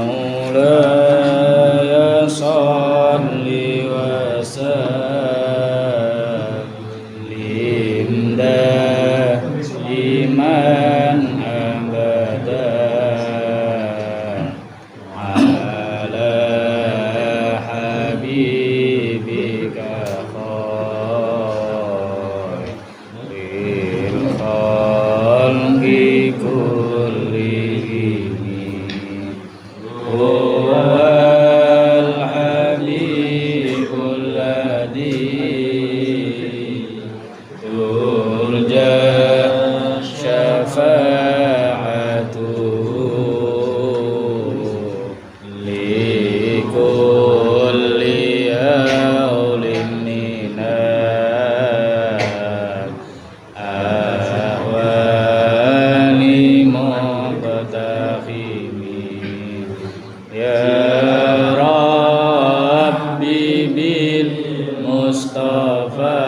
مولاي صل وسلم دائما أبدا على حبيبك خير الخلق كلهم هو الحبيب الذي ترجى شفاعته لكل هول من الأهوال مقتحم يا ربي بالمصطفى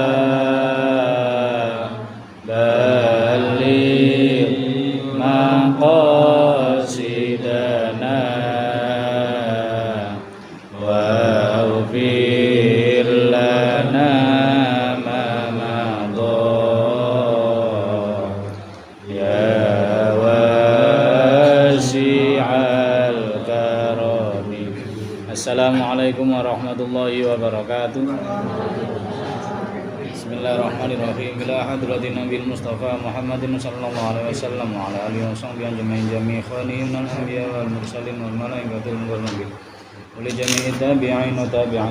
بلغ مقاصدنا واغفر لنا ما مضى يا واسع الكرم. Assalamualaikum warahmatullahi wabarakatuh. Bismillahirrahmanirrahim. Ila hadratin Nabil Mustafa Muhammadin sallallahu alaihi wasallam wa ala alihi washabbihi ajma'in jami'i khalihim al-anbiya wal mursalin wal malaikatil muqarrabin. Wa li jami'i tabi'in wa tabi'in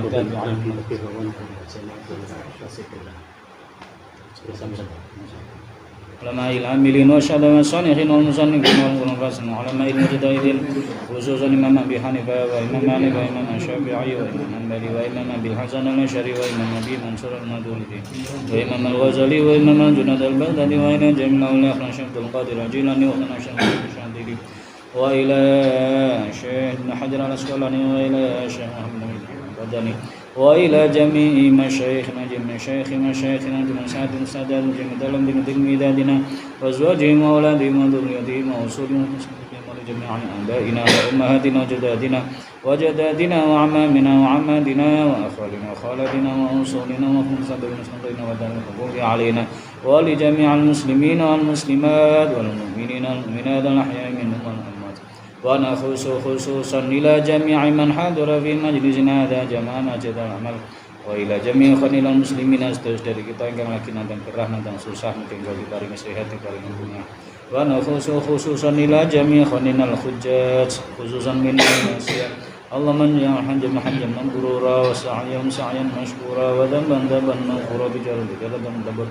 ulama'il amilin wa syahadawan salihin wal musannikin wal munafasin wa ulama'il mujtahidin khususan Imam Abi Hanifah wa Imam Malik wa Imam Syafi'i wa Imam Hanbali wa Imam Abil Hasan al-Asy'ari wa Imam Abi Mansur al-Maturidi wa Imam al-Ghazali wa Imam al-Junayd al-Baghdadi wa ila jami'il ulama Syaikhul Qadir al-Jilani wa Syaikhul Syadili wa ila Syekh Ibnu Hajar al-Asqalani wa ila Syekh Muhammad al-Badani wa ila jami'i masyayikhina masyayikhina min sa'atin sadal jami' dalam dimidadina wa azwajihim wa auladihim wa dhurriyyatihim wa usulihim wa jami'an abaina wa ummahatina wa jadadina wa amamina wa amadina wa akhwalina wa khalatina wa usulina wa khumsatina wa sunnatina wa dalil qabuli alaina wa li jami'al muslimina wal muslimat wal mu'minina wal mu'minat al ahya'i minhum wal amwat wa nakhusu khususan ila jami'i man hadara fi majlisina hadza jama'ana jadal amal wa ila jami'i khanilal muslimina seterus dari kita yang lagi nantang gerah nantang susah mungkin kalau diparingi sehat diparingi dunia wa nakhusu khususan ila jami'i khaninal hujjaj khususan min manusia Allahumma ya hajjam hajjam mabrura wa sa'yan sa'yan mashkura wa dhanban dhanban maghfura bi jalali jaldan dabur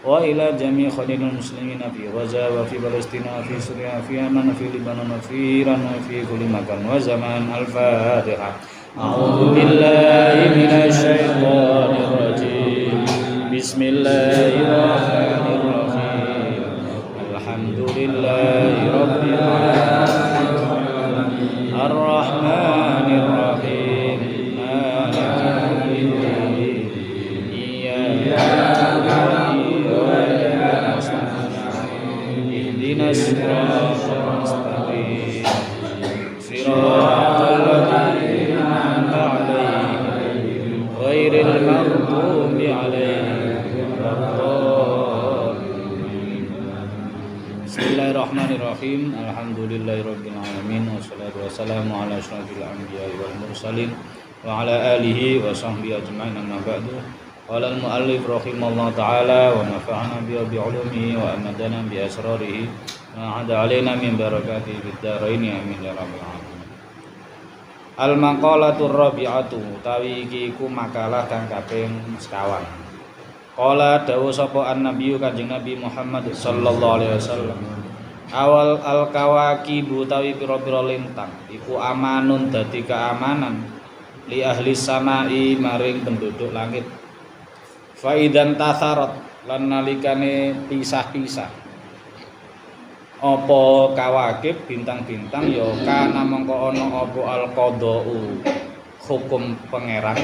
wa ila jami' khalilil muslimina fi Gaza wa fi Palestina wa fi Syria fi Yaman fi Libanon wa fi Iran wa fi kulli makan wa zaman al-Fatihah. A'udzu billahi minasy syaithanir rajim. Bismillahirrahmanirrahim. Alhamdulillahi rabbil alamin. Ar-Rahmanir Rahim. Maliki yaumiddin. Iyyaka siratal mustaqim siratal ladzina an'amta 'alaihim ghairil maghdubi 'alaihim waladdallin. Bismillahirrahmanirrahim. Alhamdulillahirabbil alamin wassalatu wassalamu ala asyrofil anbiya'i wal mursalin wa ala alihi wa sahbihi ajma'in amma ba'du. Qala al-mu'allif rahimallahu ta'ala wa nafa'ana bi ulumihi wa amadana bi asrarihi wa 'ada 'alaina min barakatihi fid dharain amin ya rabbal alamin. Al-maqalatur rabi'atu utawi iki iku makalah kang kaping sekawan. Qala dawuh sapa an-nabiyyu Kanjeng Nabi Muhammad sallallahu alaihi wasallam. Awal al-kawakib utawi pira-pira lintang iku amanun dadi keamanan li ahli samai maring penduduk langit. Faidan tatharat lan nalikane pisah-pisah apa kawakib bintang-bintang ya kana mengko ana apa al-qadau hukum pangeran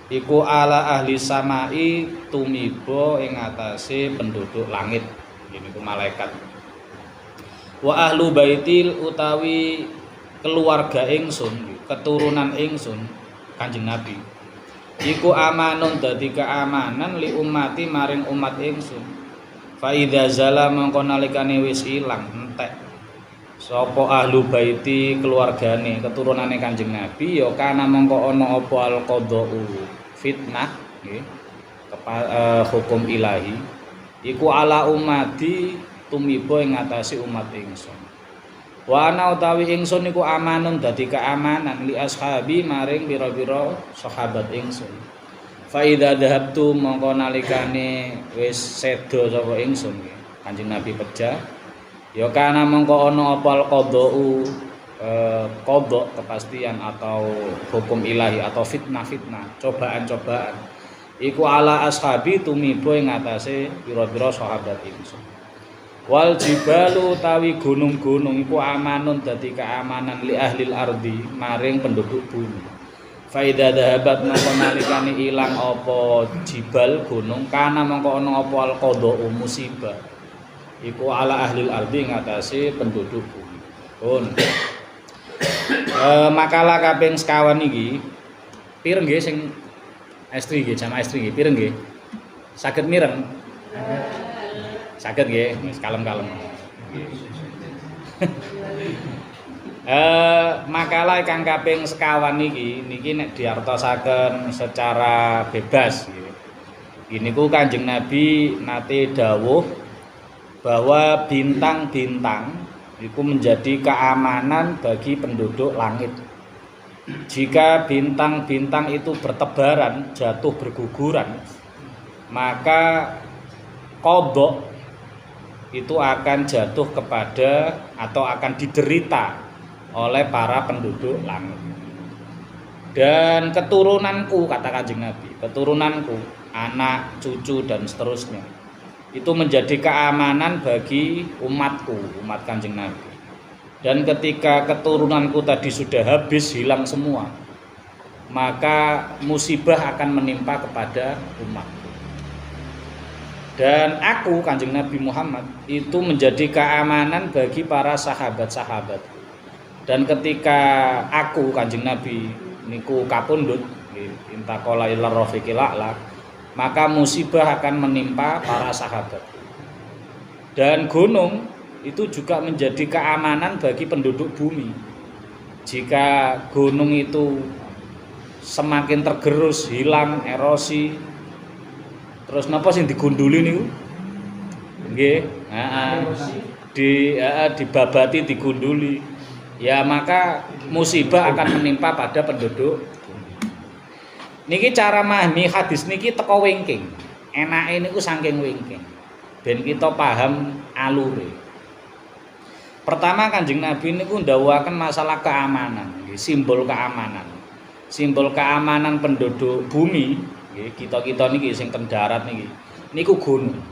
iku ala ahli samai tumiba ing atase penduduk langit niku malaikat Wa ahlu baitil utawi keluarga ingsun, keturunan ingsun Kanjeng Nabi. Iku amanun dadi keamanan li ummati maring umat ingsun. Fa idza zala mongko nalikane wis ilang entek sapa ahlu baiti keluargane keturunane Kanjeng Nabi ya kana mongko ana apa al qadau fitnah nggih hukum ilahi iku ala ummati tumiba ing ngatasi umat ingsun. Wa ana utawi ingsun iku amanun dadi keamanan li ashabi maring pira-pira sahabat ingsun. Fa idza dhahabtu mongko nalikane wis seda sapa ingsun Kanjeng Nabi pejah ya kana mongko ana apa qadau qada kepastian atau hukum ilahi atau fitnah-fitnah cobaan-cobaan iku ala ashabi tumiba ing atase pira-pira sahabat ingsun. Wal jibalu tawi gunung-gunung iku amanun dadi keamanan li ahlil ardi maring penduduk bumi. Fa idza dhahabat mongko nalikane ilang apa jibal gunung kana mongko ana apa al qadau musibah iku ala ahlil ardi ngatasi penduduk bumi. Pun makalah kaping sekawan iki pireng nggih sing estri nggih jamaah estri nggih pireng nggih saged mireng saged nggih wis kalem-kalem. Makalah kang kaping sekawan niki nek diartosaken secara bebas nggih. Niku Kanjeng Nabi nate dawuh bahwa bintang-bintang itu menjadi keamanan bagi penduduk langit. Jika bintang-bintang itu bertebaran, jatuh berguguran, maka qadha itu akan jatuh kepada atau akan diderita oleh para penduduk langit. Dan keturunanku, kata Kanjeng Nabi, keturunanku, anak, cucu dan seterusnya, itu menjadi keamanan bagi umatku, umat Kanjeng Nabi. Dan ketika keturunanku tadi sudah habis, hilang semua, maka musibah akan menimpa kepada umatku. Dan aku, Kanjeng Nabi Muhammad, itu menjadi keamanan bagi para sahabat-sahabatku. Dan ketika aku, Kanjeng Nabi, niku kapundhut, intaqala ila rafiqil a'la, maka musibah akan menimpa para sahabat. Dan gunung itu juga menjadi keamanan bagi penduduk bumi. Jika gunung itu semakin tergerus, hilang, erosi, terus napa sing digunduli niku? Nggih, dibabati, digunduli. Ya maka musibah akan menimpa pada penduduk. Niki cara memahami hadis niki teko wingking. Enake niku saking wingking. Ben kita paham alure. Pertama Kanjeng Nabi niku ndhawuhaken masalah keamanan, simbol keamanan. Simbol keamanan penduduk bumi, nggih, kita-kita niki sing teng darat niki. Niku gunung.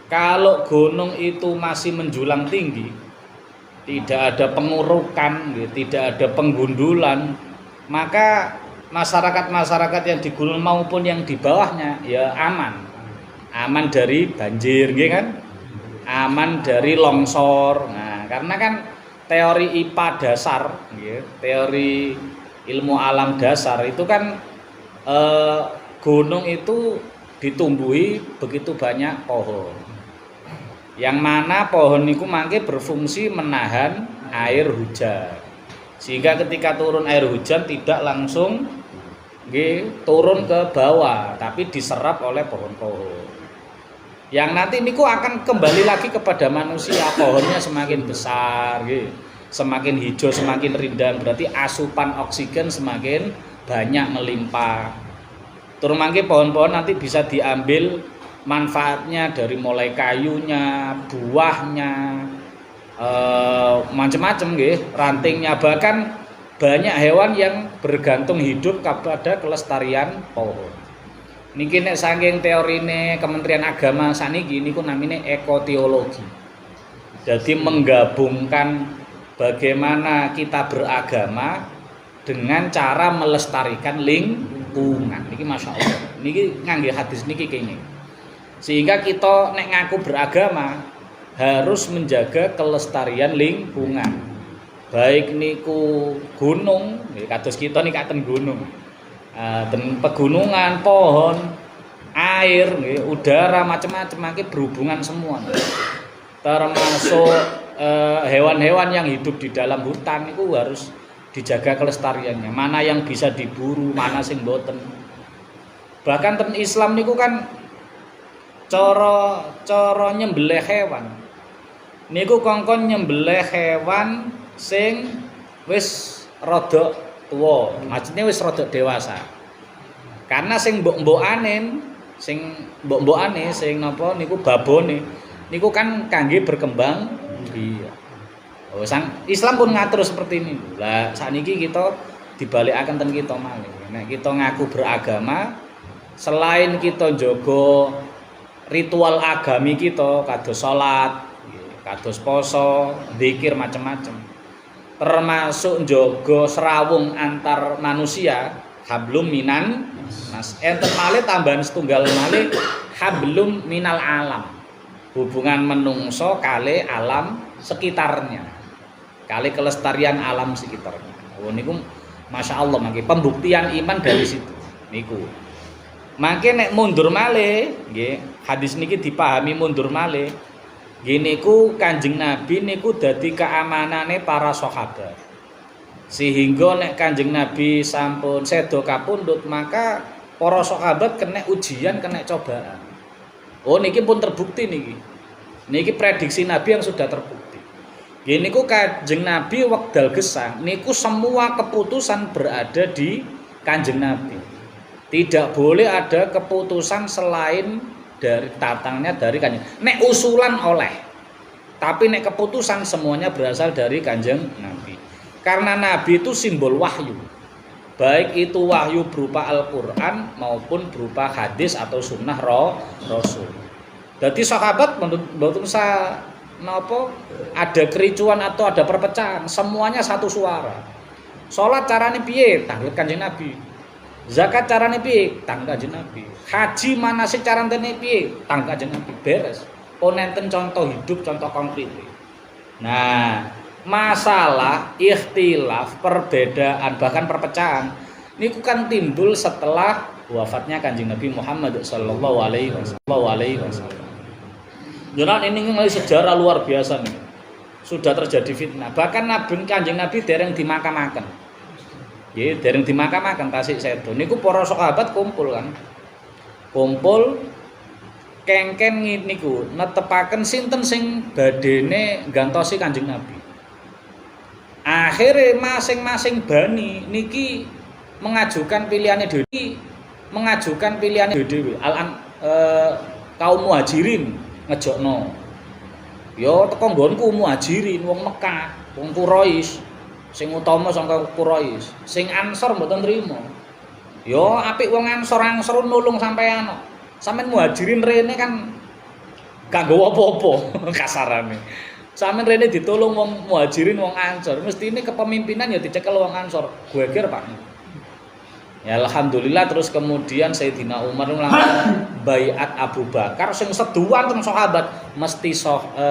Kalau gunung itu masih menjulang tinggi, tidak ada pengurukan, tidak ada penggundulan, maka masyarakat-masyarakat yang di gunung maupun yang di bawahnya ya aman dari banjir, gitu kan? Aman dari longsor. Nah, karena kan teori IPA dasar, gitu, teori ilmu alam dasar itu kan gunung itu ditumbuhi begitu banyak pohon. Yang mana pohon itu mangke berfungsi menahan air hujan. Sehingga ketika turun air hujan tidak langsung turun ke bawah, tapi diserap oleh pohon-pohon. Yang nanti niku akan kembali lagi kepada manusia, pohonnya semakin besar, semakin hijau, semakin rindang, berarti asupan oksigen semakin banyak melimpah. Turun mangke pohon-pohon nanti bisa diambil manfaatnya dari mulai kayunya, buahnya, macam-macam rantingnya, bahkan banyak hewan yang bergantung hidup kepada kelestarian pohon. Niki nek saking teorine Kementerian Agama saniki niku namine ekoteologi. Jadi menggabungkan bagaimana kita beragama dengan cara melestarikan lingkungan. Niki masyaallah. Niki ngangge hadis niki kene. Sehingga kita nek ngaku beragama harus menjaga kelestarian lingkungan. Baik niku gunung, kados kita nih katen gunung. Dan pegunungan, pohon, air, udara, macam-macam iki berhubungan semua. Termasuk hewan-hewan yang hidup di dalam hutan itu harus dijaga kelestariannya. Mana yang bisa diburu, mana sing boten. Bahkan ten Islam niku kan cara nyembelih hewan. Niku kongkon nyembelih hewan sing wis rada tuwa, maksudnya wis rada dewasa. Karena sing mbok-mbokane, sing napa niku babone niku kan kangge berkembang. Iya. Oh, Islam pun ngatur seperti ini. Lah sakniki kita dibalikaken ten kita malih. Nek kita ngaku beragama, selain kita njaga ritual agami kita kados salat, kados poso, zikir macam-macam. Termasuk njaga serawung antar manusia, hablum minan nas. Enten malih tambahan setunggal malih hablum minal alam. Hubungan menungso kali alam sekitarnya, kali kelestarian alam sekitarnya. Oh niku masya Allah, mangke pembuktian iman dari situ niku. Mangke nek mundur malih, nggih, hadis niki dipahami mundur malih. Nggih niku Kanjeng Nabi niku dadi keamanane para sahabat. Sehingga nek Kanjeng Nabi sampun sedo kapundhut, maka para sahabat kena ujian, kena cobaan. Oh niki pun terbukti niki. Niki prediksi Nabi yang sudah terbukti. Nggih niku Kanjeng Nabi wekdal gesang niku semua keputusan berada di Kanjeng Nabi. Tidak boleh ada keputusan selain dari datangnya dari Kanjeng. Nek usulan oleh, tapi nek keputusan semuanya berasal dari Kanjeng Nabi. Karena Nabi itu simbol wahyu. Baik itu wahyu berupa Al-Qur'an maupun berupa hadis atau sunnah Rasul. Jadi sahabat mboten usah napa ada kericuan atau ada perpecahan, semuanya satu suara. Salat carane piye? Tanglet Kanjeng Nabi. Zakat carane piye? Tanglet Kanjeng Nabi. Haji manasik carane piye? Tanglet Kanjeng Nabi. Beres. Onenten contoh hidup, contoh konkret. Nah, masalah ikhtilaf, perbedaan, bahkan perpecahan niku kan timbul setelah wafatnya Kanjeng Nabi Muhammad sallallahu alaihi wasallam. Jadi ini sejarah luar biasa nih. Sudah terjadi fitnah. Bahkan Nabi Kanjeng Nabi dereng dimakamaken. Nggih, dereng dimakamaken tasik sedo. Niku para sahabat kumpul kan. Kumpul kengken niku netepaken sinten sing badene gantosi Kanjeng Nabi. Akhirnya masing-masing bani niki mengajukan pilihannya dhewe, kaum muhajirin ngejokno. Ya teko nggonku muhajirin wong Mekah, wong Quraisy, sing utama saka Quraisy. Sing Ansor mboten trima. Ya apik wong Ansor nulung sampean. Sampeyan muhajirin rene kan gak nggawa apa-apa kasarane. Sampeyan rene ditulung wong muhajirin wong Ansor, mestine kepemimpinan ya dicekel wong Ansor. Geger Pak. Ya alhamdulillah terus kemudian Sayyidina Umar melakukan baiat Abu Bakar sing seduan teng sahabat mesti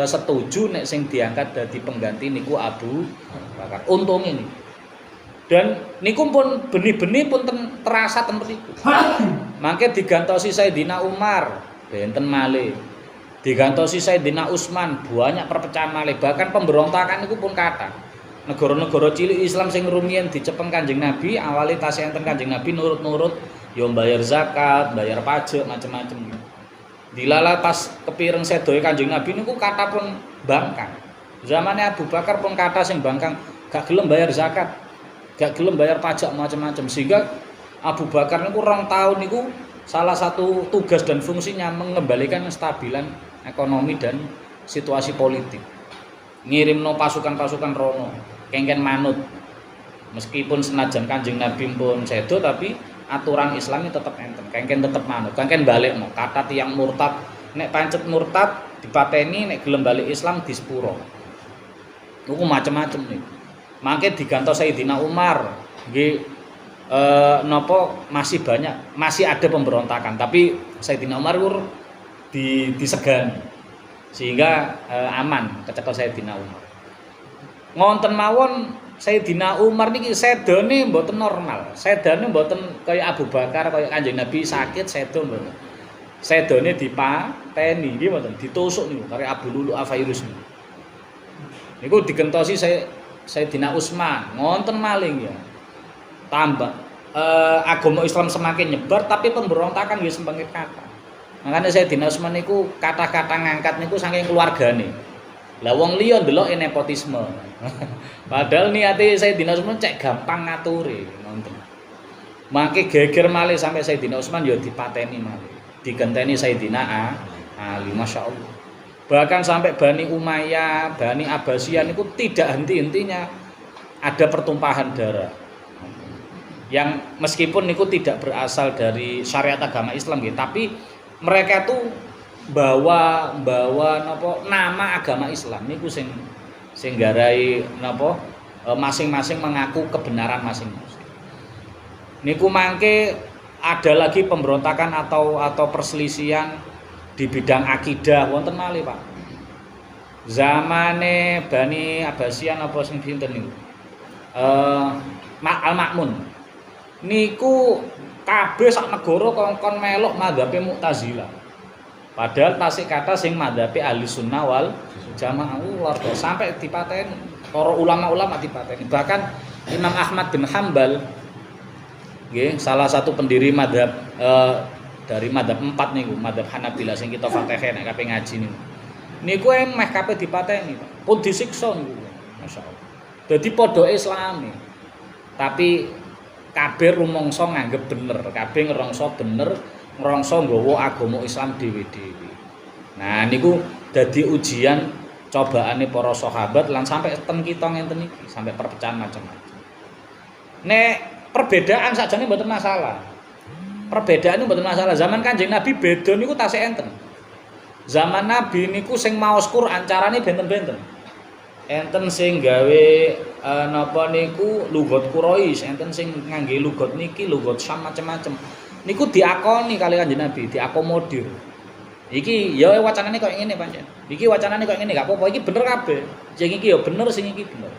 setuju nek sing diangkat dadi pengganti niku Abu Bakar. Untung ini. Dan niku pun benih-benih pun terasa ten mriku. Mangke digantosi Sayyidina Umar, benten malih. Digantosi Sayyidina Utsman, banyak perpecahan malih, bahkan pemberontakan niku pun kathah. Negara-negara cilik Islam sing rumiyin dicepeng Kanjeng Nabi, awali tasih enten Kanjeng Nabi nurut-nurut, ya bayar zakat, bayar pajak macam-macam. Dilala pas kepireng sedoe Kanjeng Nabi niku kata pun bangkang. Zamane Abu Bakar pun kata sing bangkang, gak gelem bayar zakat, gak gelem bayar pajak macam-macam. Sehingga Abu Bakar niku 2 tahun niku salah satu tugas dan fungsinya mengembalikan kestabilan ekonomi dan situasi politik. Ngirimno pasukan-pasukan rono kengken manut. Meskipun senajan Kanjeng Nabi pun sedo tapi aturan Islam tetap enten. Kengken tetap manut, kengken balekno. Kata tiyang murtad, nek pancet murtad dipateni, nek gelem balik Islam disepuro. Niku macam-macam niku. Mangke digantos Sayyidina Umar. Nggih napa masih banyak, masih ada pemberontakan, tapi Sayyidina Umar disegani. sehingga aman kecekel Sayyidina Umar. Ngonten mawon Sayyidina Umar niki sedane mboten normal. Sedane mboten kaya Abu Bakar, kaya Kanjeng Nabi sakit sedo mboten. Sedane dipateni nggih mboten, ditusuk niku karo Abu Lulu Afairus niku. Niku digentosi Sayyidina Utsman, ngonten maling ya. Tambah agama Islam semakin nyebar tapi pemberontakan nggih semakin kathah. Makanya Sayyidina Utsman niku kata-kata ngangkat niku saking keluargane. Lah wong liya ndeloke nepotisme. Padahal niate Sayyidina Utsman cek gampang ngature, ngoten. Mangke geger malih sampai Sayyidina Utsman ya dipateni malih. Digenteni Sayyidina Ali, masyaallah. Bahkan sampai Bani Umayyah, Bani Abbasiyah niku tidak henti-hentinya ada pertumpahan darah. Yang meskipun niku tidak berasal dari syariat agama Islam gitu, tapi mereka tuh bawa nama agama Islam niku sing garai napa masing-masing mengaku kebenaran masing-masing. Niku mangke ada lagi pemberontakan atau perselisihan di bidang akidah wonten malih, Pak. Zamane Bani Abbasiyah napa sing pinten niku? Al-Ma'mun. Niku kabeh sak negara kongkon melok madzhabe Mu'tazilah. Padahal tasik kata sing madzhabe Ahlussunnah wal Jamaah luar biasa sampai dipateni para ulama-ulama dipateni. Bahkan Imam Ahmad bin Hambal nggih salah satu pendiri madzhab dari madzhab 4 niku, madzhab Hanabilah sing kita Fatihah nek kabeh ngaji niku. Niku emeh kabeh dipateni, pun disiksa niku. Masyaallah. Dadi padha Islami. Tapi kabeh rumangsa nganggep bener, kabeh ngerangsa bener, ngerangsa nggawa agama Islam dhewe-dhewe. Nah niku dadi ujian cobaane para sahabat lan sampai ten kita ngenten iki, sampai perpecahan macam-macam. Nek perbedaan sakjane mboten masalah. Perbedaan itu mboten masalah. Zaman Kanjeng Nabi beda niku tasih enten. Zaman Nabi niku sing maos Quran carane benten-benten. Enten sing gawe napa niku lugat Quraisy, enten sing ngangge lugat niki, lugat Syam macam-macam. Niku diakoni kali Kanjeng Nabi, diakomodir. Iki ya wacanane kok ngene pancen. Iki wacanane kok ngene, gak apa-apa iki bener kabeh. Sing iki ya bener, sing iki bener.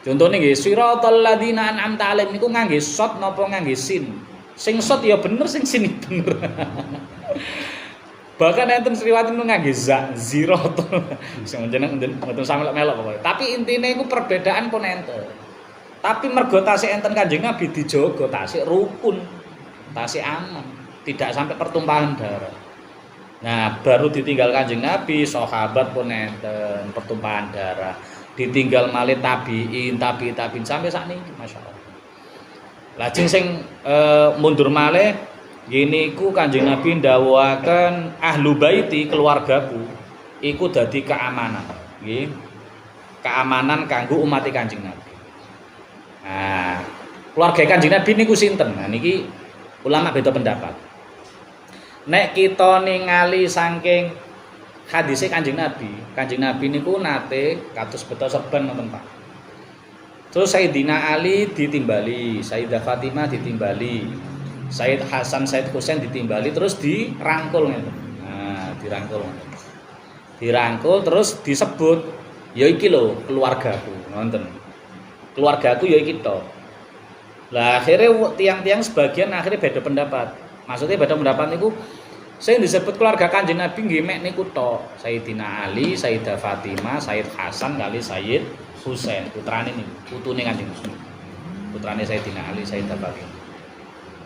Contone nggih, siratal ladzina an'amta 'alaihim niku ngangge shot napa ngangge sin. Sing shot ya bener, sing sin bener. Bahkan enten riwayat niku ngangge ziratul. Sing jeneng mboten sampe melok pokoke. Tapi intine iku perbedaan pun enten. Tapi mergo tasih enten Kanjeng Nabi dijogo, tasih rukun, tasih aman, tidak sampai pertumpahan darah. Nah, baru ditinggal Kanjeng Nabi, sahabat pun enten pertumpahan darah. Ditinggal malih tabiin sampai sakniki, masyaallah. Lajeng sing mundur malih ngene iku Kanjeng Nabi ndawuhaken ahlu baiti keluargaku iku dadi keamanan, nggih. Keamanan kanggo umat Kanjeng Nabi. Nah, keluarga Kanjeng Nabi niku sinten? Nah niki ulama beda pendapat. Nek kita ningali saking hadise Kanjeng Nabi niku nate kados beto serban nonton Pak. Terus Sayyidina Ali ditimbali, Sayyidah Fatimah ditimbali, Sayyid Hasan, Sayyid Husain ditimbali terus dirangkul ngene. Nah, dirangkul terus disebut ya iki lho keluargaku, nonton. Keluargaku ya iki to. Lah akhirnya tiang-tiang sebagian akhirnya beda pendapat. Maksudnya beda pendapat niku sing disebut keluarga Kanjeng Nabi nggih mek niku tok. Sayyidina Ali, Sayyidah Fatimah, Sayyid Hasan kali Sayyid Husain, putrane niku, putune Kanjeng Nabi. Putrane Sayyidina Ali, Sayyidah Fatimah.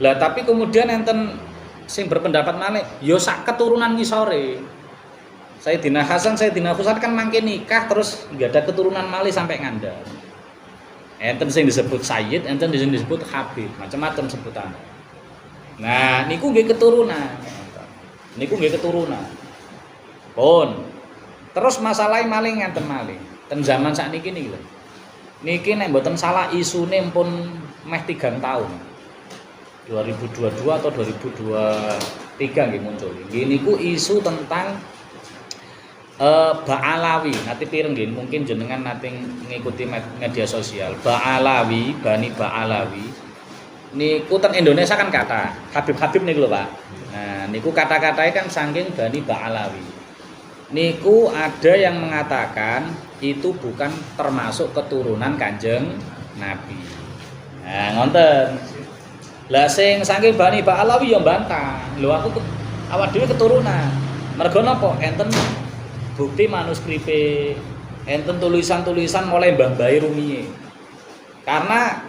Lah tapi kemudian enten sing berpendapat malih ya sak keturunan ngisore. Sayyidina Hasan, Sayyidina Husain kan mangke nikah terus enggak ada keturunan malih sampai ngandel. Enten sing disebut Sayyid, enten sing disebut Habib, macam-macam sebutan. Nah, niku nggih keturunan. Niku nggih keturunan. Pun. Terus masalah maling ngenten malih. Ten zaman sakniki niki lho. Niki nek mboten salah isune pun meh 3 tahun. 2022 atau 2023 nggih muncul. Nggih niku isu tentang Ba'alawi, nanti pireng nggih mungkin jenengan nanti ngikuti media sosial. Ba'alawi, Bani Ba'alawi. Niku ten Indonesia kan kata Habib niku lho, Pak. Nah, niku kata-katanya kan saking Bani Ba'alawi. niku ada yang mengatakan itu bukan termasuk keturunan Kanjeng Nabi. Nah, ngoten. Lah sing saking Bani Ba'alawi ya bantah. Lho aku awak dhewe keturunan. Mergo napa? Enten bukti manuskripe, enten tulisan-tulisan mulai mbah-mbahe rumiyin. Karena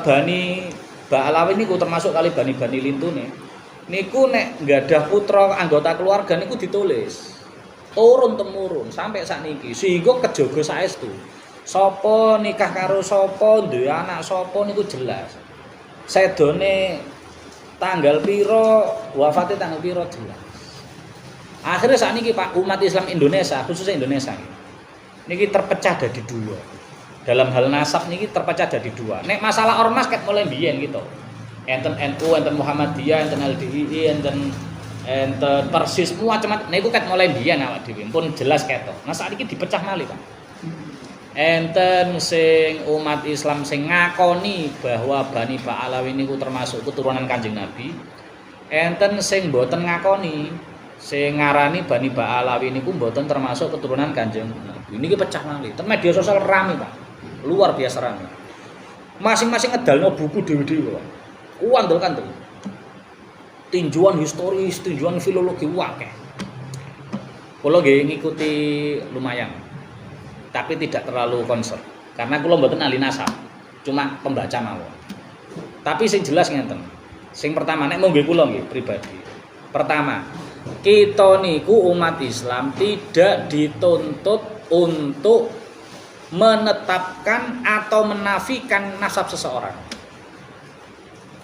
Bani Ba'alawi niku termasuk kali Bani Lintune. Niku nek nggadah putra anggota keluarga niku ditulis. Turun temurun sampai sakniki sehingga kejaga saestu. Sapa nikah karo sapa, duwe anak sapa niku jelas. Sedone tanggal piro, wafate tanggal piro jelas. Akhirnya sakniki Pak umat Islam Indonesia, khususnya Indonesia niki terpecah jadi dua. Dalam hal nasab niki terpecah jadi dua. Nek masalah ormas ket mulai biyen gitu. Enten NU, enten Muhammadiyah, enten LDII, enten Persis macam-macam. Niku ket mulai biyen awak dhewe pun jelas ketok. Nah sakniki dipecah malih Pak. Enten sing umat Islam sing ngakoni bahwa Bani Ba'alawi niku termasuk keturunan Kanjeng Nabi. Enten sing mboten ngakoni, sing ngarani Bani Ba'alawi niku mboten termasuk keturunan Kanjeng Nabi. Niki pecah malih. Ten media sosial rame, Pak. Luar biasa rame. Masing-masing ngedalno buku dhewe-dhewe, Pak. Kuandel-kandel. Tinjuan historis, tinjuan filologi akeh. Kula nggih ngikuti lumayan. Tapi tidak terlalu concern karena kula mboten ahli nasab, cuma pembaca mawon. Tapi sing jelas ngenten. Sing pertama nek monggo kula nggih pribadi. Pertama, kita niku umat Islam tidak dituntut untuk menetapkan atau menafikan nasab seseorang.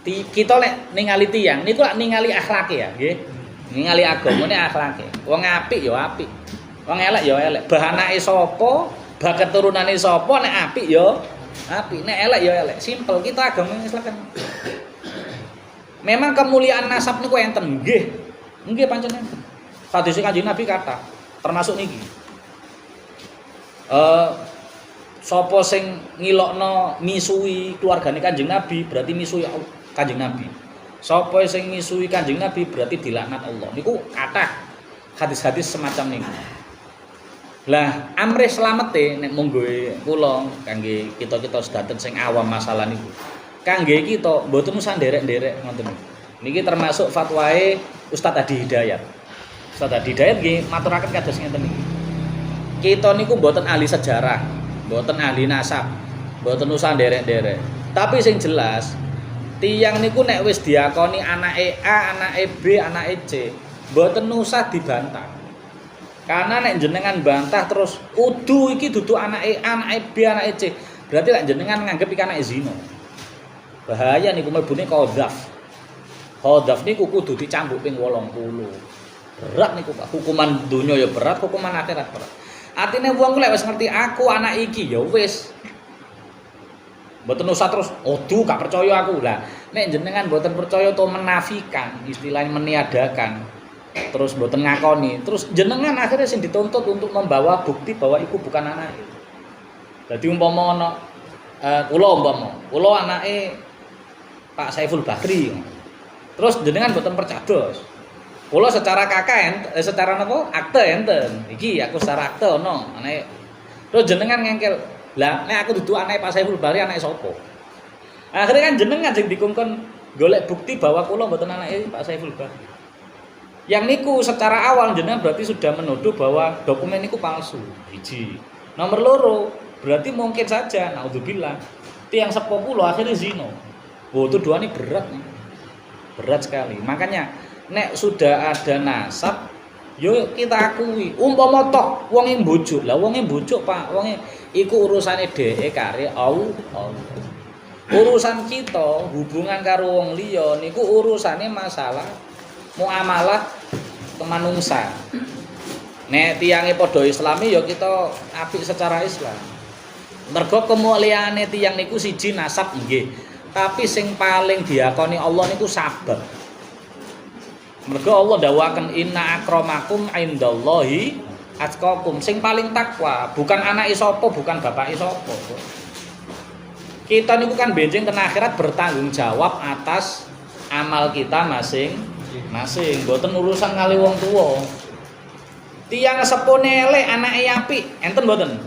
Kita lek ningali tiyang niku lak ningali akhlake ya, nggih. Ningali agamane akhlake. Wong apik ya apik. Wong elek ya elek. Bah anake sapa, bah keturunane sapa, nek apik ya apik, nek elek ya elek. Simpel, kita agama Islam kan. Memang kemuliaan nasab niku enten, nggih. Nggih pancen enten. Hadis Kanjeng Nabi kata, termasuk niki. Sapa sing ngilokno misuhi keluargane Kanjeng Nabi, berarti misuhi Kanjeng Nabi. Sapa sing misuhi Kanjeng Nabi berarti dilaknat Allah. Niku kathah hadis-hadis semacam niku. Lah amrih slamete nek monggo kula kangge kita-kita sedanten sing awam masalah niku. Kangge kita mboten usah nderek-nderek ngoten niku. Niki termasuk fatwae Ustaz Hadi Hidayat. Ustaz Hadi Hidayat nggih maturaken kados ngeten niki. Kita niku mboten ahli sejarah, mboten ahli nasab, mboten usah nderek-nderek. Tapi sing jelas tiyang niku nek wis diakoni anake A, anake B, anake C, mboten usah dibantah. Karena nek jenengan bantah terus kudu iki dudu anake A, anake B, anake C. Berarti lek jenengan nganggep iki anake zina. Bahaya niku mlebune qadzaf. Qadzaf niku kudu dicambuk ping 80. Berat niku Pak. Hukuman donya ya berat, hukuman akhirat berat. Artine wong lek wis ngerti aku anak iki ya wis. Mboten usah terus odu gak percaya aku. Lah nek jenengan mboten percaya atau menafikan, istilahnya meniadakan, terus mboten ngakoni, terus jenengan akhirnya sing dituntut untuk membawa bukti bahwa iku bukan anake. Dadi umpama ana kula anake Pak Saiful Bakri. Terus jenengan mboten percados. Kula secara kakak secara napa? Akte enten. Iki aku secara akte ono anake. Terus jenengan ngengkel, "Lah nek aku dudu anake Pak Saiful Bakri anake sapa?" Akhirnya kan jenengan sing dikongkon golek bukti bahwa kula mboten anake Pak Saiful Bakri. Yang niku secara awal jenengan berarti sudah menuduh bahwa dokumen niku palsu. Hiji. Nomor loro, berarti mungkin saja naudzubillah tiyang sepuh kula akhirnya zina. Oh, tuduhane berat nih. Berat sekali. Makanya nek sudah ada nasab, yo kita akui. Umpama toh wonge mbujuk. Lah wonge mbujuk, Pak. Wonge iku urusane dhek kare Allah. Urusan kita hubungan karo wong liya niku urusane masalah muamalah kemanungsa. Nek tiyange padha Islami ya kita apik secara Islam. Mergo kemuliaane tiyang niku siji nasab nggih, tapi sing paling diakoni Allah niku sabar. Mergo Allah dawuhaken inna akramakum indallahi atqakum. Sing paling takwa bukan anake sapa, bukan bapake sapa. Kita niku kan benjing ten akhirat bertanggung jawab atas amal kita masing-masing, mboten urusan kali wong tuwa. Tiang sepone elek anake apik, enten mboten?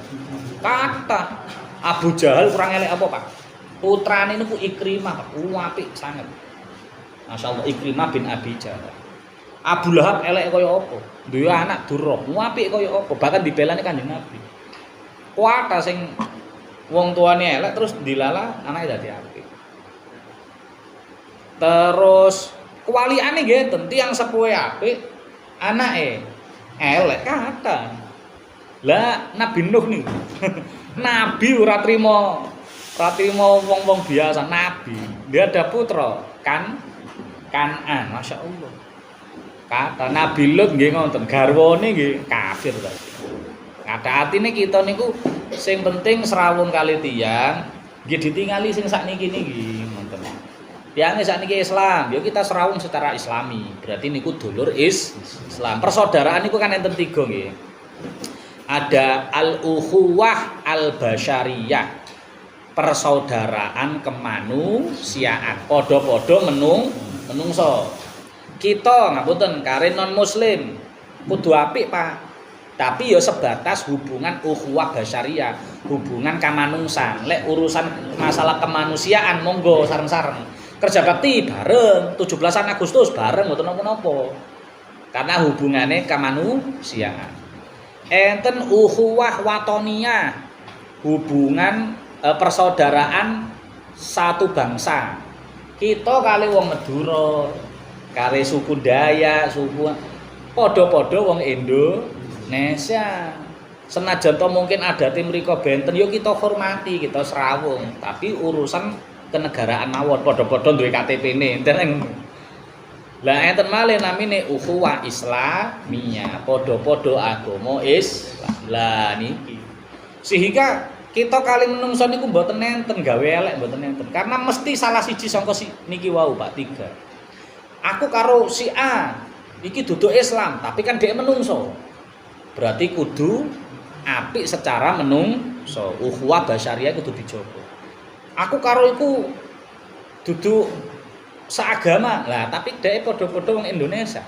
Kathah. Abu Jahal kurang elek apa, Pak? Putrane niku Ikrimah, Pak. Apik sanget. Masyaallah Ikrimah bin Abi Jahal. Abu Lahab elek kaya apa? Duwe anak durhaka, apik kaya apa? Bahkan dibelani Kanjeng Nabi. Kuwata sing wong tuane elek terus dilala anake dadi apik. Terus kewaliane nggih tiang sepuhe apik, anake elek kata. Lah Nabi Nuh niku. Nabi ora trimo wong-wong biasa, nabi. Dia ada putra, Kanan, Masya Allah. Kata Nabi Lut nggih ngoten, garwane nggih kafir tadi. Kata atine kita niku sing penting serawung kali tiyang nggih ditingali sing sakniki niki ngoten. Tiange sakniki Islam, ya kita serawung secara Islami. Berarti niku dulur Islam. Persaudaraan niku kan enten 3 nggih. Ada al-ukhuwah al-basyariyah. Persaudaraan kemanusiaan. Padha-padha menungso. Kita ngapunten kare non muslim kudu apik, Pak. Tapi ya sebatas hubungan ukhuwah basyariyah, hubungan kamanungsan. Lek urusan masalah kemanusiaan monggo sareng-sareng. Kerja bakti bareng, 17 Agustus bareng mboten napa-napa. Karena hubungannya kemanusiaan. Enten ukhuwah watoniyah, hubungan persaudaraan satu bangsa. Kita kali wong Madura, kali suku Dayak, suku padha-padha wong Indonesia. Senajan to mungkin ada tim mriko benten, yo kita hormati, kita serawung. Tapi urusan kenegaraan mawon padha-padha duwe KTP-ne. Lah enten malih namine ukhuwah Islamiyah, padha-padha agama Islam. Lah niki. Sehingga kita kali menungso niku mboten enten gawe elek mboten enten. Karena mesti salah siji sangka niki wau Pak 3. Aku karo si A iki duduk Islam, tapi kan dhek menungso. Berarti kudu apik secara menungso. Ukhuwah basyariah kudu dijogo. Aku karo iku duduk seagama lah, tapi dhek padha-padha wong Indonesia.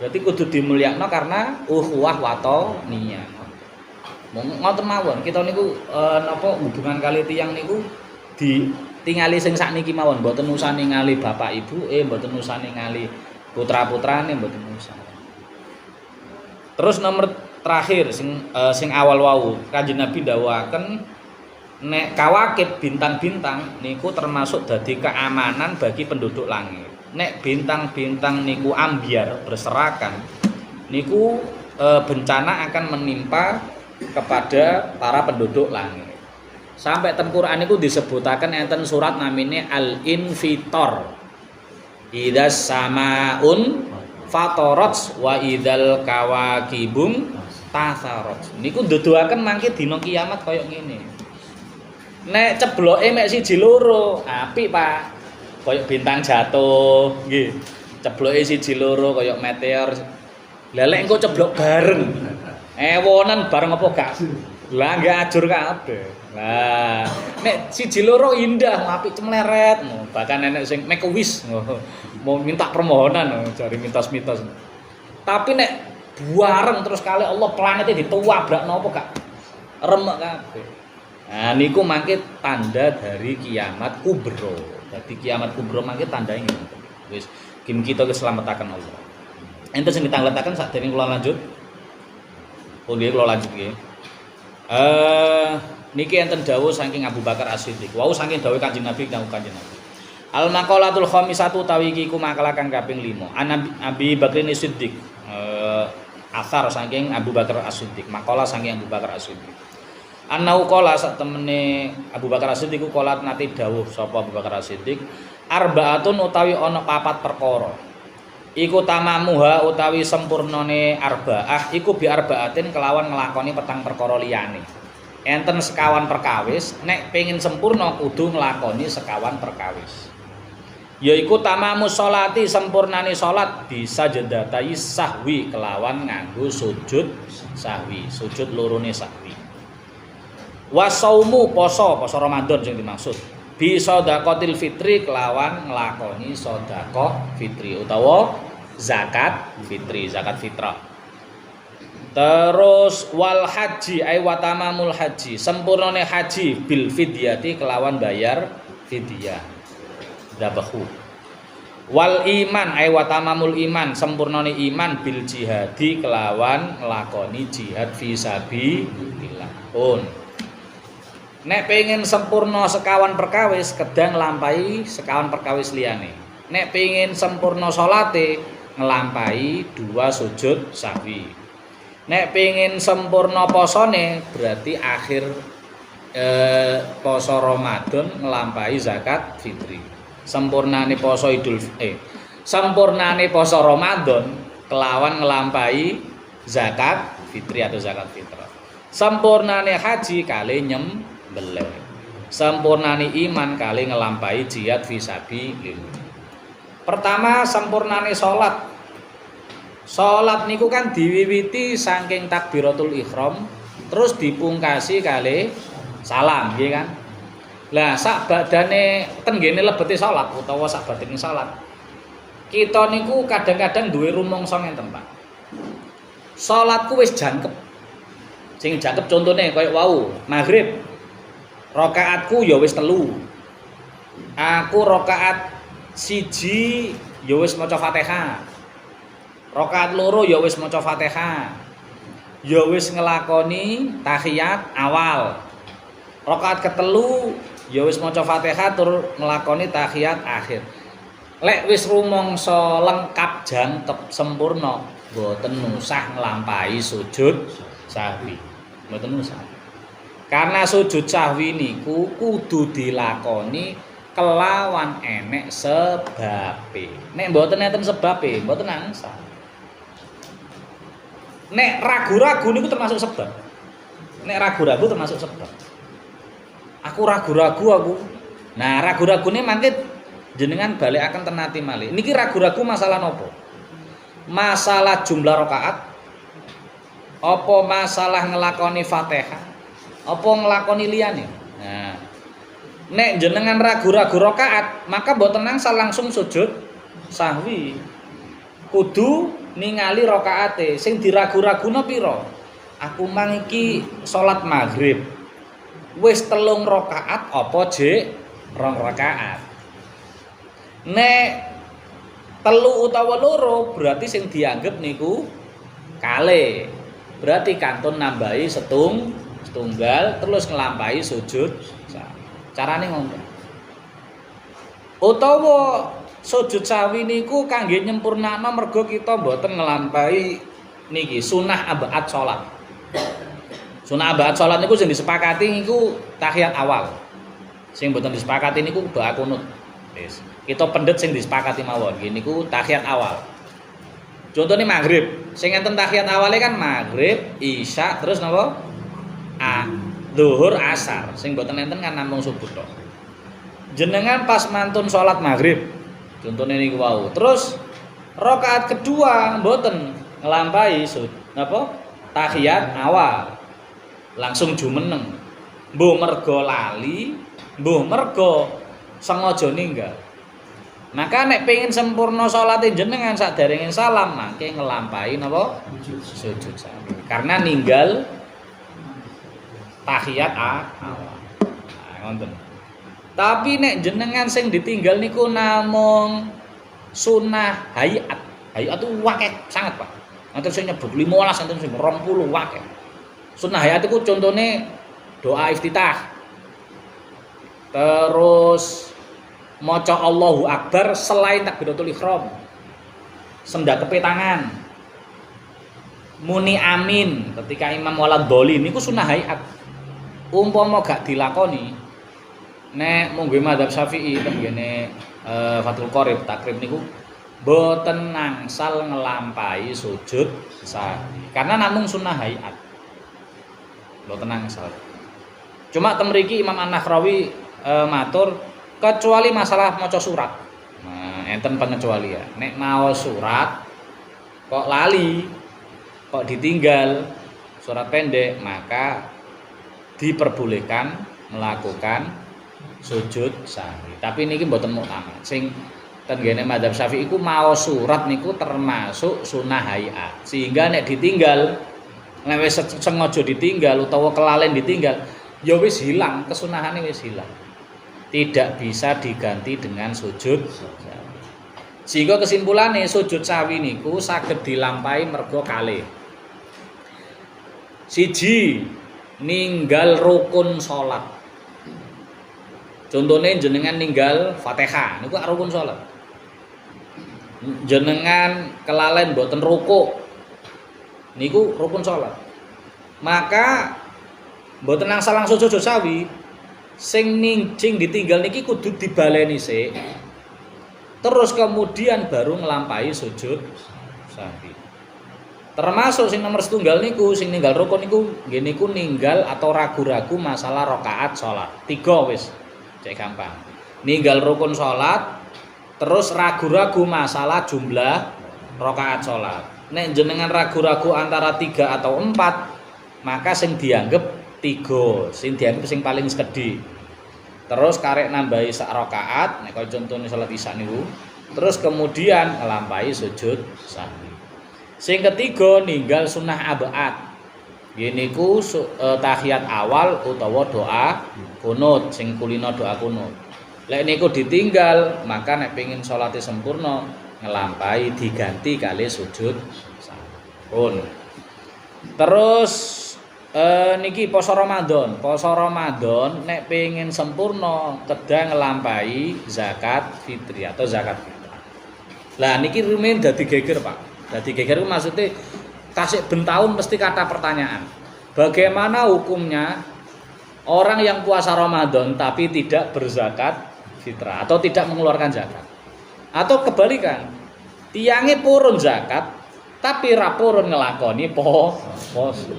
Berarti kudu dimulyakno karena ukhuwah watoniyah. Ngoten mawon, kita niku napa hubungan kali tiyang niku ditingali sing sakniki mawon, mboten usah ningali bapak ibu, mboten usah ningali putra-putrane, mboten usah. Terus nomor terakhir sing awal wau, Kanjeng Nabi dawuhaken nek kawakib bintang-bintang niku termasuk dadi keamanan bagi penduduk langit. Nek bintang-bintang niku ambyar berserakan niku bencana akan menimpa kepada para penduduk langit. Sampai ten Quran niku disebutaken enten surat namine Al-Infitor. Idas samaun fatarat wa idzal kawakibum tatharat. Niku nduduhaken mangke dina kiamat kaya ngene. Nek cebloke mek siji loro, apik Pak. Kaya bintang jatuh, nggih. Cebloke siji loro kaya meteor. Lah lek engko ceblok bareng. Ewonan bareng apa gak? Lah nggak ajur kabeh. Lah nek siji loro indah, apik cemleret. Bahkan nenek sing mek wis mau minta permohonan cari mitos-mitos. Tapi nek bareng terus kali Allah planetnya ditawabrak napa gak? Remek kabeh. Nah niku mangke tanda dari kiamat kubro. Jadi kiamat kubro mangke tandane ngoten. Wis kim kita keslametaken Allah. Enten sing ditangletaken sakdereng kula lanjut. Oh nggih kula lanjut nggih. Niki enten dawuh saking Abu Bakar As-Siddiq. Wau saking dawuh Kanjeng Nabi kanggo Kanjeng Nabi. Al maqalatul khamisatu tawi iki ku makalah kang kaping 5. Abi Bakrin As-Siddiq. Asar saking Abu Bakar As-Siddiq. Makalah saking Abu Bakar As-Siddiq. Anau qala sak temene Abu Bakar As-Siddiq ku qala nate dawuh sapa Abu Bakar As-Siddiq arbaatun utawi ana 4 perkara iku tamamuha utawi sempurnane arbaah iku bi arbaatin kelawan nglakoni petang perkara liyane enten sekawan perkawis nek pengin sempurna kudu nglakoni sekawan perkawis yaiku tamamu sholati sempurnane salat bisa jedatai sahwi kelawan nganggo sujud sahwi sujud lorone sahwi wasaumu poso Ramadan sing dimaksud bi sedaqatil fitri kelawan nglakoni sedekah fitri utawa zakat fitri zakat fitrah Terus wal haji ay watamamul haji, sempurnane haji bil fidyati kelawan bayar fidyah. Dabahu. Wal iman ay watamamul iman, sempurnane iman bil jihadi kelawan nglakoni jihad fi sabilillah. Nek pengen sempurna sekawan perkawis kedang nglampahi sekawan perkawis liyane. Nek pengen sempurna salate nglampahi 2 sujud sahwi. Nek pengen sempurna posone berarti akhir poso Ramadan nglampahi zakat fitri. Sempurnane poso sempurnane poso Ramadan kelawan nglampahi zakat fitri atau zakat fitrah. Sempurnane haji kali nyembelih. Sempurnane iman kali nglampahi jihad fisabilillah. Pertama sempurnane salat. Salat niku kan diwiwiti saking takbiratul ihram terus dipungkasi kali salam nggih kan. Lah sak badane tenggene lebete salat utawa sak badane salat. Kita niku kadang-kadang duwe rumangsa ngenten, Pak. Salatku wis jangkep. Sing jangkep contone kaya wau, maghrib. Rakaatku ya wis 3. Aku rakaat 1 ya wis maca Fatihah. Rakaat 2 ya wis maca Fatihah. Ya wis nglakoni tahiyat awal. Rakaat ketelu ya wis maca Fatihah tur nglakoni tahiyat akhir. Lek wis rumangsa lengkap jangkep sempurna, mboten usah nglampahi sujud sahwi. Mboten usah. Karena sujud sahwi niku kudu dilakoni kelawan enek sebabe. Nek mboten enten sebabe, mboten angsal. Nek ragu-ragu niku termasuk sebab. Nek ragu-ragu termasuk sebab. Aku ragu-ragu aku. Nah, ragu-ragune mangke jenengan balekaken tenati malih. Niki ragu-ragu masalah nopo? Masalah jumlah rakaat? Apa masalah ngelakoni Fatihah? Apa ngelakoni liyane? Nah, nek jenengan ragu-ragu rakaat, maka mboten angsal langsung sujud sahwi. Kudu ningali rakaate sing diragu-raguna pira. Aku mang iki salat maghrib. Wis 3 rakaat apa jek 2 rakaat. Nek 3 utawa 2 berarti sing dianggep niku kalih. Berarti kantun nambahi setunggal terus nglampahi sujud. Carane ngono. Utawa sujud sawi niku kangge nyempurnakno mergo kita mboten nglampahi niki sunah abaat salat. Sunah abaat salat niku sing disepakati niku tahiyat awal. Sing mboten disepakati niku doa kunut. Wis. Kita pendet sing disepakati mawon. Nggih niku tahiyat awal. Contohnya maghrib. Sing enten tahiyat awale kan maghrib, isya, terus napa? Zuhur, asar. Sing mboten enten kan namung subuh tok. Jenengan pas mantun salat maghrib. Contohnya niku wau. Terus rakaat kedua mboten nglampahi napa? Tahiyat awal. Langsung jumeneng. Mbuh mergo lali, mbuh mergo sengaja ninggal. Maka nek pengin sempurna salate jenengan saderenge salam mangke nglampahi napa? Sujud sahwi. Karena ninggal tahiyat awal. Nah, ngoten. Tapi nek jenengan sing ditinggal niku namung sunah hayat. Hayat itu wakeh sangat, Pak. Nanti sing nyebut 15, nanti sing 20 wakeh. Sunah hayat itu contohnya doa iftitah. Terus maca Allahu Akbar selain takbiratul ihram. Sendakepe tangan. Muni amin ketika imam walad dholin niku sunah hayat. Umpama gak dilakoni nek mungguh madzhab Syafi'i tengene Fathul Qorib takrib niku boten nangsal ngelampahi sujud sahwi karena namung sunnah hayat. Boten nangsal. Cuma temriki Imam An-Nakhrawi matur kecuali masalah maca surat. Nah, enten pengecualian. Nek maos surat kok lali, kok ditinggal surat pendek, maka diperbolehkan melakukan sujud sahwi. Tapi niki mboten muktamad. Sing tenggene madzhab Syafi'i iku maos surat niku termasuk sunah hayat. Sehingga nek ditinggal Nek wis sengaja ditinggal utawa kelalen ditinggal, ya wis hilang, kesunahane wis hilang. Tidak bisa diganti dengan sujud. Sehingga kesimpulannya sujud sawi niku saged dilampahi mergo kalih. Siji, ninggal rukun salat. Contohnya jenengan ninggal Fatihah niku rukun salat. Jenengan kelalen boten rukuk niku rukun salat. Maka mboten angsal langsung sujud sawi, sing ditinggal niki kudu dibaleni sik. Terus kemudian baru ngelampahi sujud sawi. Termasuk sing nomor setunggal niku sing ninggal rukun niku nggih niku ninggal atau ragu-ragu masalah rakaat salat. 3 wis. Cek gampang. Ninggal rukun salat, terus ragu-ragu masalah jumlah rakaat salat. Nek jenengan ragu-ragu antara 3 atau 4, maka sing dianggap 3, sing dianggap sing paling sekedhik. Terus karek nambahi sak rakaat, nek kaya contone salat isya niku. Terus kemudian nglampahi sujud sahwi. Sing ketiga ninggal sunnah abad. Nggih niku tahiyat awal utawa doa kunut, sing kulino doa kunut. Lek niku ditinggal, maka nek pengin salate sempurna nglampahi diganti kali sujud sahwi. Terus niki poso Ramadan. Poso Ramadan nek pengen sempurna kedah ngelampahi zakat fitri atau zakat fitrah. Lah niki rumen dadi geger, Pak. Dadi geger itu maksudnya kasih bentahun mesti kata pertanyaan. Bagaimana hukumnya orang yang puasa Ramadan tapi tidak berzakat fitrah atau tidak mengeluarkan zakat? Atau kebalikan, tiange purun zakat tapi ra purun ngelakoni poso.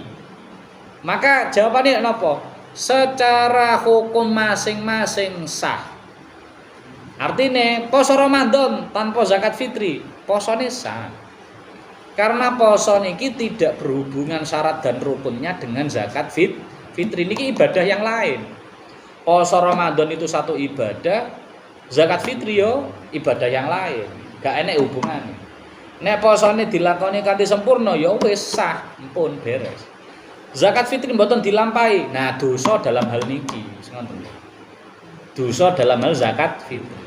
Maka jawabannya napa? Secara hukum masing-masing sah. Artinya poso Ramadan tanpa zakat fitri, posone sah. Karena poso niki tidak berhubungan syarat dan rukunnya dengan zakat fitri. Niki ibadah yang lain. Poso Ramadan itu satu ibadah, zakat fitri yo ibadah yang lain. Gak enek hubungannya. Nek posone dilakoni kanthi sempurna ya wis sah, ampun beres. Zakat fitri mboten dilampahi. Nah, dosa dalam hal niki, ngoten. Dosa dalam hal zakat fitri.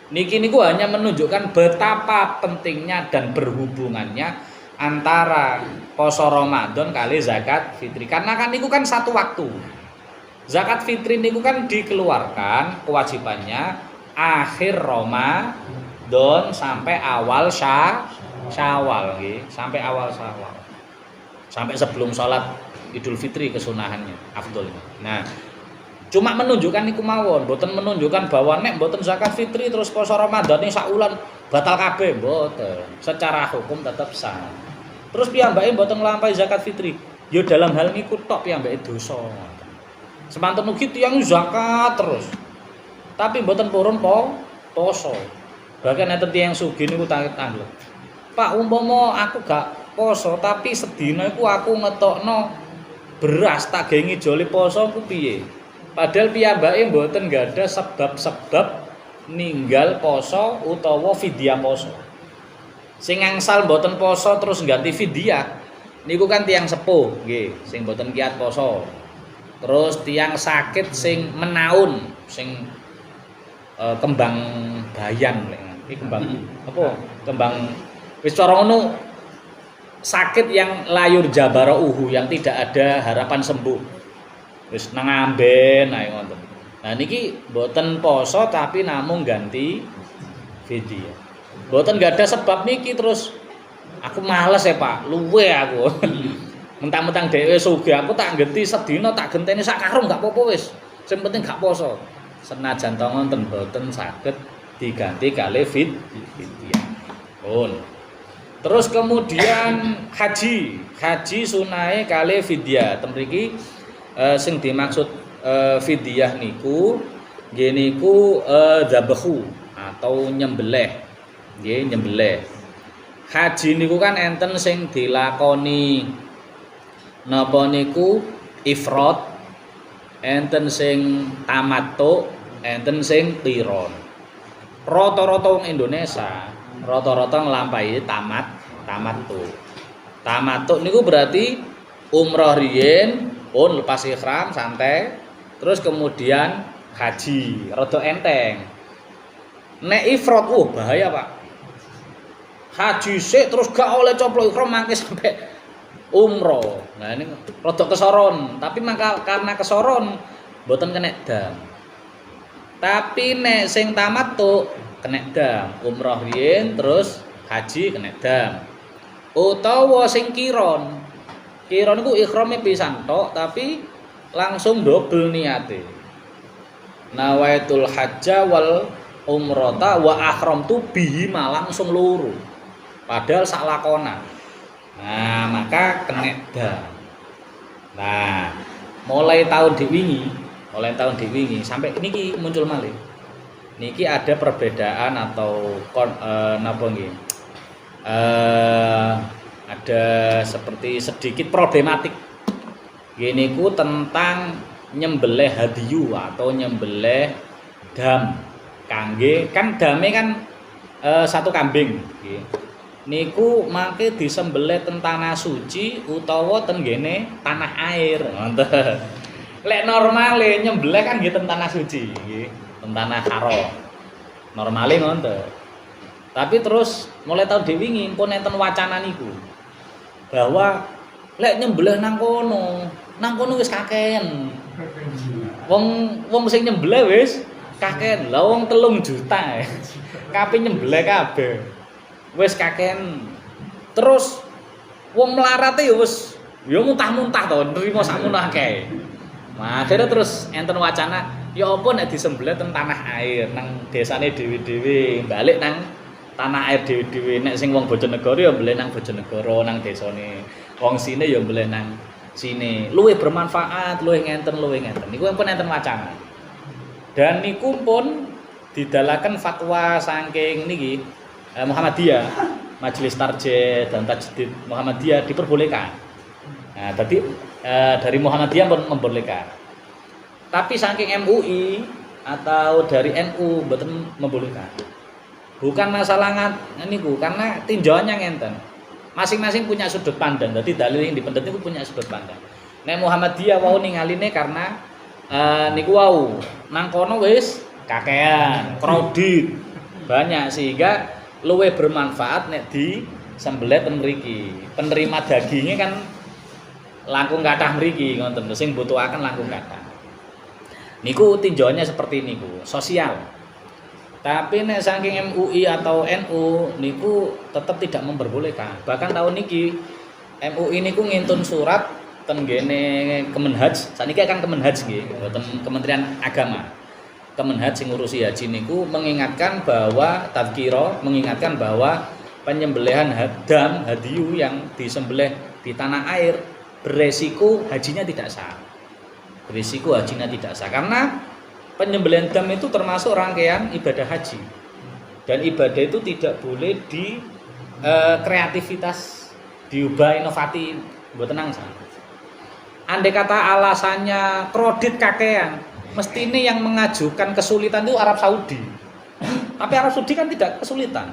Niki niku hanya menunjukkan betapa pentingnya dan berhubungannya antara poso Ramadan kali zakat fitri. Karena kan niku kan satu waktu. Zakat fitri niku kan dikeluarkan kewajibannya akhir Ramadan sampai awal Syawal nggih, sampai awal Syawal. Sampai sebelum sholat Idul Fitri kesunahannya afdolnya. Nah, cuma menunjukkan niku mawon, mboten menunjukkan bahwa nek mboten zakat fitri terus poso Ramadan ini saulan batal kabeh, mboten. Secara hukum tetap sah. Terus piyambake mboten nglampahi zakat fitri, ya dalam hal niku tok piyambake dosa. Semanten ugi tiyang zakat terus. Tapi mboten purun poso. Bahkan enten tiyang sugih niku tanggel. Pak, umpama aku gak poso tapi sedina iku aku ngetokno beras tak gawe ngijoli poso ku piye? Padahal piyambake mboten gadah sebab-sebab ninggal poso utawa fidyah poso. Sing angsal mboten poso terus ganti fidyah niku kan tiyang sepuh nggih, sing mboten kiat poso. Terus tiyang sakit sing menaun, sing kembang bayan iki kembang apa? Kembang wis cara ngono sakit yang layur jabarauhu yang tidak ada harapan sembuh. Wis nang amben ae ngoten. Nah niki mboten poso tapi namung ganti fidyah. Mboten gak ada sebab niki terus aku males ya Pak, luwe aku. Mentang-mentang dhewe sugih aku tak genti sedina tak genteni sak karung gak apa-apa wis. Sing penting gak poso. Senajan to ngoten mboten saged diganti kali fidyah. Pun. Terus kemudian haji sunahe kali fidyah. Temriki sing dimaksud fidyah niku nggih niku dzabhu atau nyembelih. Nggih nyembelih. Haji niku kan enten sing dilakoni napa niku ifrad, enten sing tamattu, enten sing qiron. Rata-rata wong Indonesia rata-rata nglampahi tamattu. Tamattu niku berarti Umroh riyen pun lepas ihram santai, terus kemudian haji, rada enteng. Nek ifrat, bahaya Pak. Haji sik terus gak oleh coplok ihram mangke sampai umroh. Nah ini rada kesoron, tapi karena kesoron mboten kena dam. Tapi nek sing tamattu kena dam, umroh riyen terus haji kena dam. Utawa sing kiron. Kiron iku ihrame pisan tok tapi langsung double niate. Nawaitul hajja wal umrata wa ahramtu bihi langsung loro. Padahal sak lakonan. Nah, maka kena dam. Nah, mulai tahun diwingi sampai niki muncul malih. Niki ada perbedaan atau napa nggih? Ada seperti sedikit problematik. Gini ku tentang nyembelih hadiyu atau nyembelih dam. Kangge kan dame kan satu kambing nggih. Niku mangke disembelih ten tanah suci utawa ten gene tanah air. Ngoten. Lek normale nyembelih kan nggih ten tanah suci nggih, ten tanah haram. Normale ngoten. Tapi terus mulai tahun diwingi pun enten wacana niku. Bahwa lek nyembelih nang kono wis kakean. Wong sing nyembelih wis kakean. Lah wong 3 juta. Kabeh nyembelih kabeh. Wis kakean. Terus wong mlarate ya wis ya muntah-muntah to, nrimo sakmono akeh. Nah, akhirnya terus enten wacana, ya apa nek disembelih teng tanah air nang desane dhewe-dhewe, balik nang tanah air dhewe-dhewe. Nek sing wong Bojonegoro ya mbelih nang Bojonegoro nang desane. Wong sine ya mbelih nang sini. Luwih bermanfaat, luwih ngenten. Niku pun enten wacana. Dan niku pun didalaken fatwa saking niki Muhammadiyah, Majelis Tarjih dan Tajdid Muhammadiyah diperbolehkan. Nah, tadi dari Muhammadiyah pun membolehkan. Tapi saking MUI atau dari NU mboten membolehkan. Bukan masalah niku karena tinjauannya ngenten. Masing-masing punya sudut pandang. Jadi dalil yang dipendhet itu punya sudut pandang. Nek Muhammadiyah wau ningaline karena niku wau nang kono wis kakean, crowded, banyak sehingga luwih bermanfaat nek disembelih ten mriki. Penerima dagingnya kan langkung kathah mriki ngoten, sing butuhaken langkung kathah. Niku tinjauannya seperti niku, sosial. Tapi nek saking MUI atau NU niku tetap tidak memperbolehkan. Bahkan tahun niki MUI niku ngintun surat ten gene Kemenhaj. Saniki kan Kemenhaj nggih, mboten Kementerian Agama. Kemenhaj sing ngurusi haji niku mengingatkan bahwa mengingatkan bahwa penyembelihan dam hadiyu yang disembelih di tanah air beresiko hajinya tidak sah. Beresiko hajinya tidak sah karena penyembelihan dam itu termasuk rangkaian ibadah haji. Dan ibadah itu tidak boleh di kreativitas diubah inovatif, mboten nangsa. Andai kata alasannya kredit kakean, mesti ini yang mengajukan kesulitan itu Arab Saudi. Tapi Arab Saudi kan tidak kesulitan.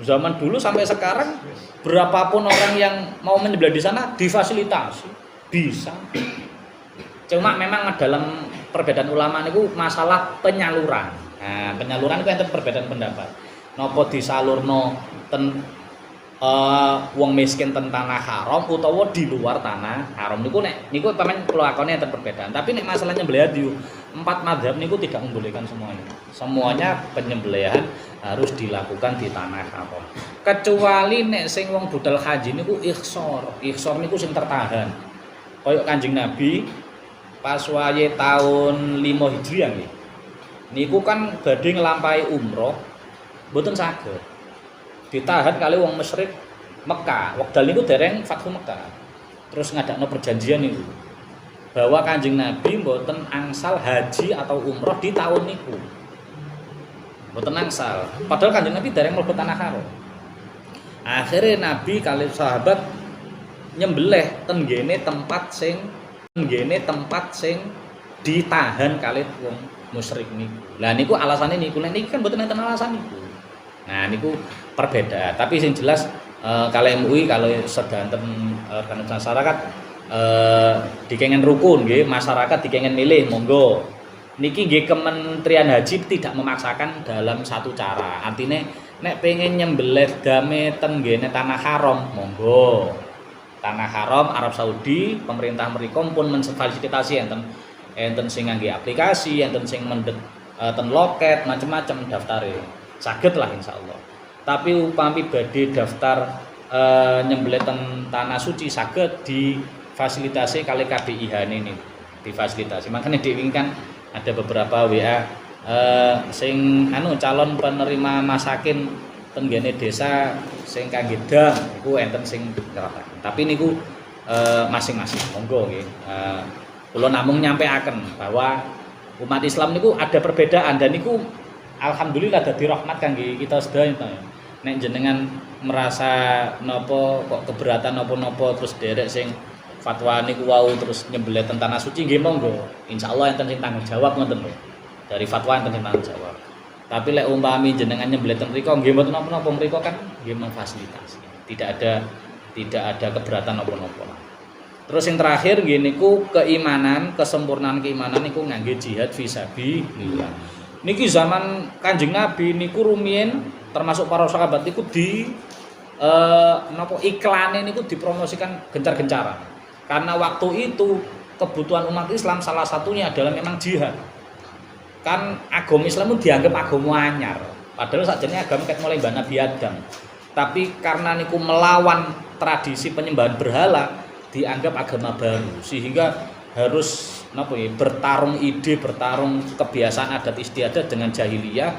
Zaman dulu sampai sekarang berapapun orang yang mau menyembelih di sana difasilitasi, bisa. Cuma memang dalam perbedaan ulama itu masalah penyaluran. Nah, penyaluran itu enten perbedaan pendapat. Napa disalurno ten wong miskin ten tanah haram utawa di luar tanah haram niku pamen kula akone enten perbedaan. Tapi nek masalahnya nyembelih hadiyu, 4 mazhab niku tidak membolehkan semuanya. Semuanya penyembelihan harus dilakukan di tanah haram. Kecuali nek sing wong budal haji niku ihsor. Ihsor niku sing tertahan. Kaya Kanjeng Nabi pas wayahe tahun 5 Hijriah nggih. Niku kan badhe nglampahi umroh mboten saged. Ditahan kali wong musyrik Mekah. Wekdal niku dereng Fathu Mekah. Terus ngadakno perjanjian niku bahwa Kanjeng Nabi mboten angsal haji atau umroh di tahun niku. Mboten angsal. Padahal Kanjeng Nabi dereng mlebu tanah haram. Akhirnya Nabi kali sahabat nyembelih ten gene tempat sing ditahan kali wong musyrik niku. Lah niku alasane niku. Nek niki kan mboten enten alasan niku. Nah niku perbedaan. Tapi sing jelas kalau MUI kalau sedanten organisasi masyarakat dikengen rukun nggih, masyarakat dikengen milih monggo. Niki nggih Kementerian Haji tidak memaksakan dalam satu cara. Artinya nek pengen nyembelih dame ten nggene tanah haram monggo. Tanah haram Arab Saudi pemerintah mriku pun menfasilitasi enten sing ngangge aplikasi, enten sing mendet ten loket macam-macam daftare. Saged lah insyaallah. Tapi upami badhe daftar nyembelih ten tanah suci saged difasilitasi kali KBIH ini difasilitasi. Makanya diinginkan ada beberapa WA sing calon penerima masakin tenggene desa sing kangge dam iku enten sing ngerataken. Tapi niku masing-masing monggo nggih. Kula namung nyampeaken bahwa umat Islam niku ada perbedaan dan niku alhamdulillah dadi rahmat kangge kita sedaya. Nek jenengan merasa napa kok keberatan napa-napa terus derek sing fatwa niku wau terus nyembelih ten tanah suci nggih monggo. Insyaallah enten sing tanggung jawab ngoten lho. Dari fatwa enten sing tanggung jawab. Tapi lek umpami jenengan nyembelih ten mriku nggih mboten napa-napa mriku kan nggih memfasilitasi. Tidak ada keberatan napa-napa. Terus yang terakhir nggih niku keimanan, kesempurnaan keimanan niku ngangge jihad fisabilillah. Niki zaman Kanjeng Nabi niku rumiyin termasuk para sahabat niku iklane niku dipromosikan gencar-gencaran. Karena waktu itu kebutuhan umat Islam salah satunya adalah memang jihad. Kan agama Islam itu dianggap agama anyar. Padahal sakjane agama ket mulai mbah Nabi Adam. Tapi karena niku melawan tradisi penyembahan berhala dianggap agama baru sehingga harus bertarung ide, bertarung kebiasaan adat istiadat dengan jahiliyah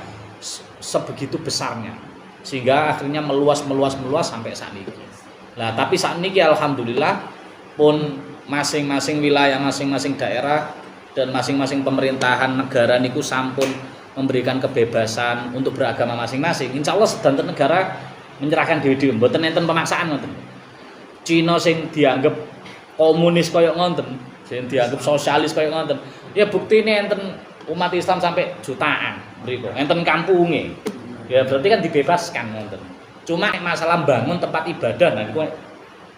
sebegitu besarnya sehingga akhirnya meluas sampai saat ini. Nah, tapi saat ini alhamdulillah pun masing-masing wilayah, masing-masing daerah dan masing-masing pemerintahan negara niku sampun memberikan kebebasan untuk beragama masing-masing. Insya Allah sedanten negara menyerahkan diri mboten enten pemaksaan ngoten. Cina sing dianggap komunis kaya ngonten, sing dianggap sosialis kaya ngonten. Ya buktine enten umat Islam sampai jutaan mriku. Enten kampunge. Ya berarti kan dibebaskan ngonten. Cuma masalah bangun tempat ibadah nah niku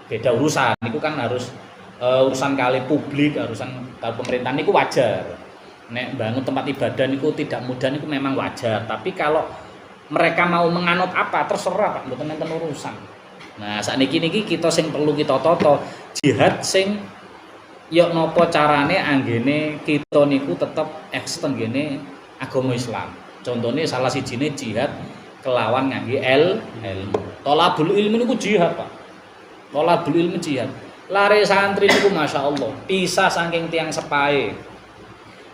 beda urusan. Niku kan harus urusan kali publik, urusan kali pemerintahan niku wajar. Nek bangun tempat ibadah niku tidak mudah niku memang wajar. Tapi kalau mereka mau menganut apa terserah Pak, mboten enten urusan. Nah, sakniki kita sing perlu kita toto jihad sing yo napa carane anggene kita niku tetep eksten gene agama Islam. Contohnya salah sijine jihad kelawan ngangge ilmu. Thalabul ilmi niku jihad, Pak. Thalabul ilmi jihad. Lare santri niku masyaallah pisah saking tiang sepahe.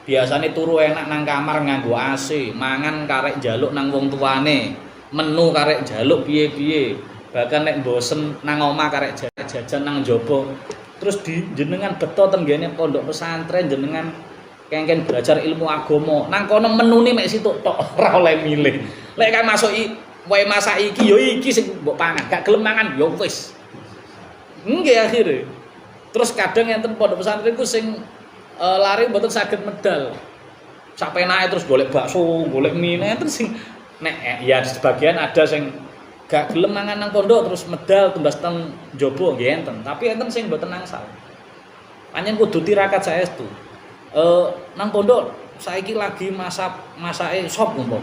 Biasane turu enak nang kamar nganggo AC, mangan karek njaluk nang wong tuane, menu karek njaluk piye-piye. Bahkan nek bosen nang omah karek jajan nang njaba. Terus jenengan beto ten ngene pondok pesantren jenengan kengken belajar ilmu agama. Nang kono menune mek situk tok ora oleh milih. Lek kan masuk wae masak iki ya iki sing mbok pangan, gak gelem mangan ya wis. Nggih akhire. Terus kadang enten pondok pesantren ku sing lari mboten saged medal. Sak penake terus golek bakso, golek mie enten sing nek ya sebagian ada sing gak gelem mangan nang pondok terus medal tumbas teng njaba nggih enten, tapi enten sing mboten nangsal. Panjen kudu tirakat saestu. Nang pondok saiki lagi masake sop umpama.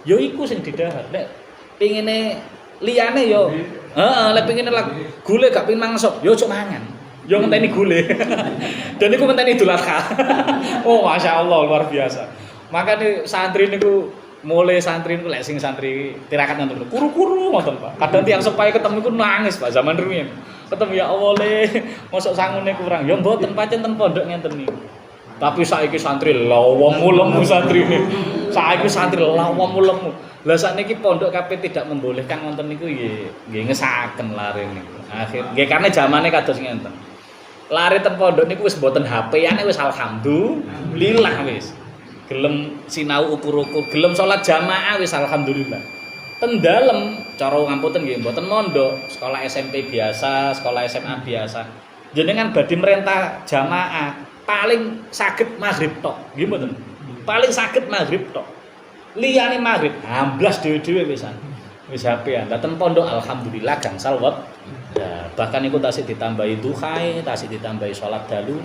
Ya iku sing didahar. Nek pengine liyane yo lek pengine gule gak pengin mangan sop, yo ojo mangan. Yo ngenteni gule. Dan niku ngenteni Idul Adha. Oh, masyaallah luar biasa. Makane santri niku mulai santri niku lek sing santri tirakat ngoten kuru-kuru ngoten Pak. Kadang tiyang sepahe ketemu iku nangis Pak zaman rumiyin. Ketemu ya Allah le, mosok sangune kurang. Ya mboten pancen ten pondok ngenten niku. Tapi saiki santri lawemu lemu santrine. Saiki santri lawemu lemu. Lah sakniki pondok kabeh tidak membolehkan wonten niku nggih ngesaken lare niku. Akhir nggih karena zamane kados ngenten. Lare ten pondok niku wis mboten HP-ane wis alhamdulillah wis. Gelem sinau ukur-ukur, gelem salat jamaah wis alhamdulillah. Ten dalem cara ngapunten nggih mboten mondok, sekolah SMP biasa, sekolah SMA biasa. Jenengan badhe merentah jamaah paling saged maghrib tok, nggih mboten. Paling saged maghrib tok. Liyane maghrib amblas dhewe-dhewe wisan. Wis HP-an. Lah ten pondok alhamdulillah gangsal Nah, bahkan iku tasik ditambahi duhae, tasik ditambahi salat dalu.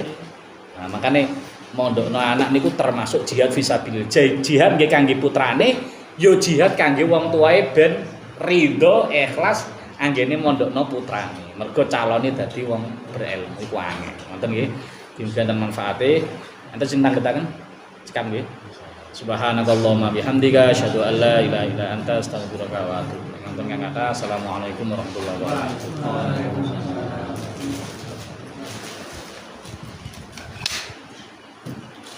Nah, makane mondokno anak niku termasuk jihad fisabilillah. Jihad nggih kangge putrane, yo jihad kangge wong tuae ben ridho ikhlas anggene mondokno putrane. Mergo calone dadi wong berilmu iku angel. Ngoten nggih. Dinten manfaate. Enten sing tanggetaken cekam nggih. Subhanakallahumma bihamdika asyhadu an la ilaha illa anta astaghfiruka wa atubu ilaik. Assalamualaikum warahmatullahi wabarakatuh.